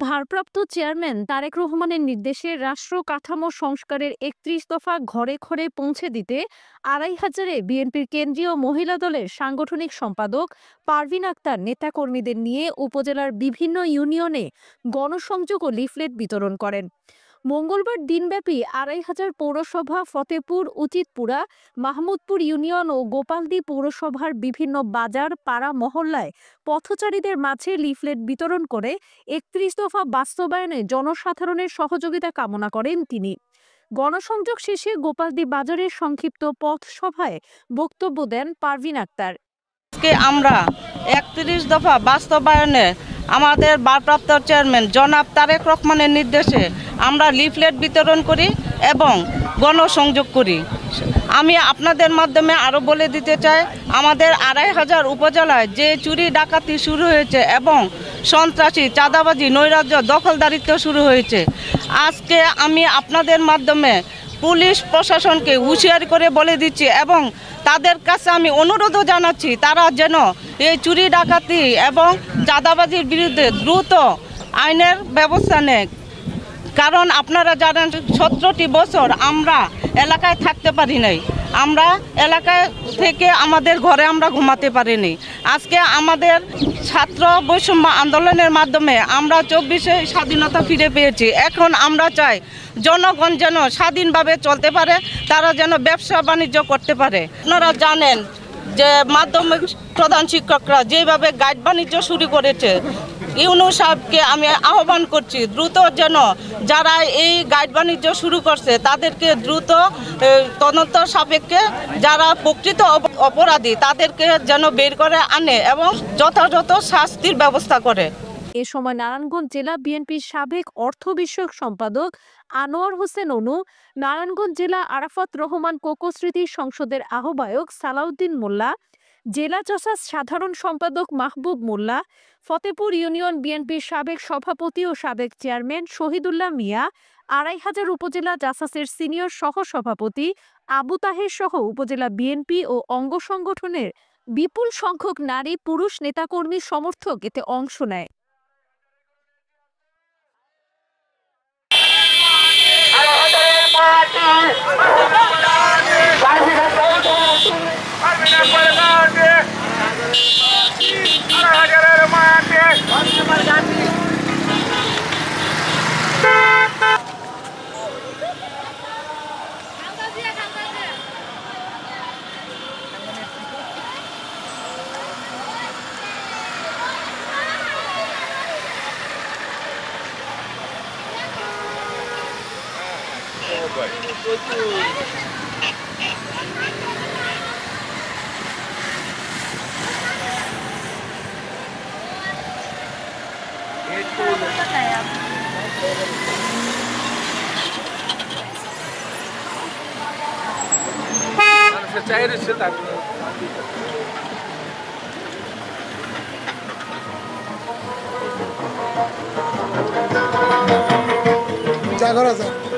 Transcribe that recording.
ভারপ্রাপ্ত চেয়ারম্যান তারেক রহমানের নির্দেশে রাষ্ট্র কাঠামো সংস্কারের ৩১ দফা ঘরে ঘরে পৌঁছে দিতে ২৫০০-এ বিএনপির কেন্দ্রীয় মহিলা দলের সাংগঠনিক সম্পাদক পারভিন আক্তার নেতাকর্মীদের নিয়ে উপজেলার বিভিন্ন ইউনিয়নে গণসংযোগ ও লিফলেট বিতরণ করেন। মঙ্গলবার দিনব্যাপী ২৫০০ পৌরসভা, ফতেপুর, উচিতপুরা, মাহমুদপুর ইউনিয়ন ও গোপালদী পৌরসভার বিভিন্ন বাজার, পাড়া, মহল্লায় পথচারীদের মাঝে লিফলেট বিতরণ করে ৩১ দফা বাস্তবায়নে জনসাধারণের সহযোগিতা কামনা করেন তিনি। গণসংযোগ শেষে গোপালদী বাজারের সংক্ষিপ্ত পথ সভায় বক্তব্য দেন পারভিন আক্তার। আমরা ৩১ দফা বাস্তবায়নে আমাদের ভারপ্রাপ্ত চেয়ারম্যান জনাব তারেক রহমানের নির্দেশে আমরা লিফলেট বিতরণ করি এবং গণসংযোগ করি। আমি আপনাদের মাধ্যমে আরও বলে দিতে চাই, আমাদের ২৫০০ উপজেলায় যে চুরি ডাকাতি শুরু হয়েছে এবং সন্ত্রাসী, চাঁদাবাজি, নৈরাজ্য, দখলদারিত্ব শুরু হয়েছে, আজকে আমি আপনাদের মাধ্যমে পুলিশ প্রশাসনকে হুঁশিয়ারি করে বলে দিচ্ছি এবং তাদের কাছে আমি অনুরোধও জানাচ্ছি তারা যেন এই চুরি ডাকাতি এবং চাঁদাবাজির বিরুদ্ধে দ্রুত আইনের ব্যবস্থা নেয়। কারণ আপনারা জানেন ১৭টি বছর আমরা এলাকায় থাকতে পারি নাই, আমরা এলাকায় থেকে আমাদের ঘরে আমরা ঘুমাতে পারিনি। আজকে আমাদের ছাত্র বৈষম্য আন্দোলনের মাধ্যমে আমরা ২৪শে স্বাধীনতা ফিরে পেয়েছি। এখন আমরা চাই জনগণ যেন স্বাধীনভাবে চলতে পারে, তারা যেন ব্যবসা বাণিজ্য করতে পারে। আপনারা জানেন যে মাধ্যমিক প্রধান শিক্ষকরা যেভাবে গাইড বাণিজ্য শুরু করেছে, ইউনূস সাহেবকে আমি আহ্বান করছি দ্রুত যেন যারা এই গাইড বাণিজ্য শুরু করছে তাদেরকে দ্রুত তদন্ত সাপেক্ষে যারা প্রকৃত অপরাধী তাদেরকে যেন বের করে আনে এবং যথাযথ শাস্তির ব্যবস্থা করে। এ সময় নারায়ণগঞ্জ জেলা বিএনপির সাবেক অর্থ বিষয়ক সম্পাদক আনোয়ার হোসেন অনু, নারায়ণগঞ্জ জেলা আরাফাত রহমান কোকো স্মৃতি সংসদের আহ্বায়ক সালাউদ্দিন মোল্লা, জেলা জাসাস সাধারণ সম্পাদক মাহবুব মোল্লা, ফতেপুর ইউনিয়ন বিএনপির সাবেক সভাপতি ও সাবেক চেয়ারম্যান শহীদুল্লাহ মিয়া, ২৫০০ উপজেলা জাসাসের সিনিয়র সহ সভাপতি আবু তাহের সহ উপজেলা বিএনপি ও অঙ্গ সংগঠনের বিপুল সংখ্যক নারী পুরুষ নেতাকর্মী সমর্থক এতে অংশ নেয়। যা করা যায়।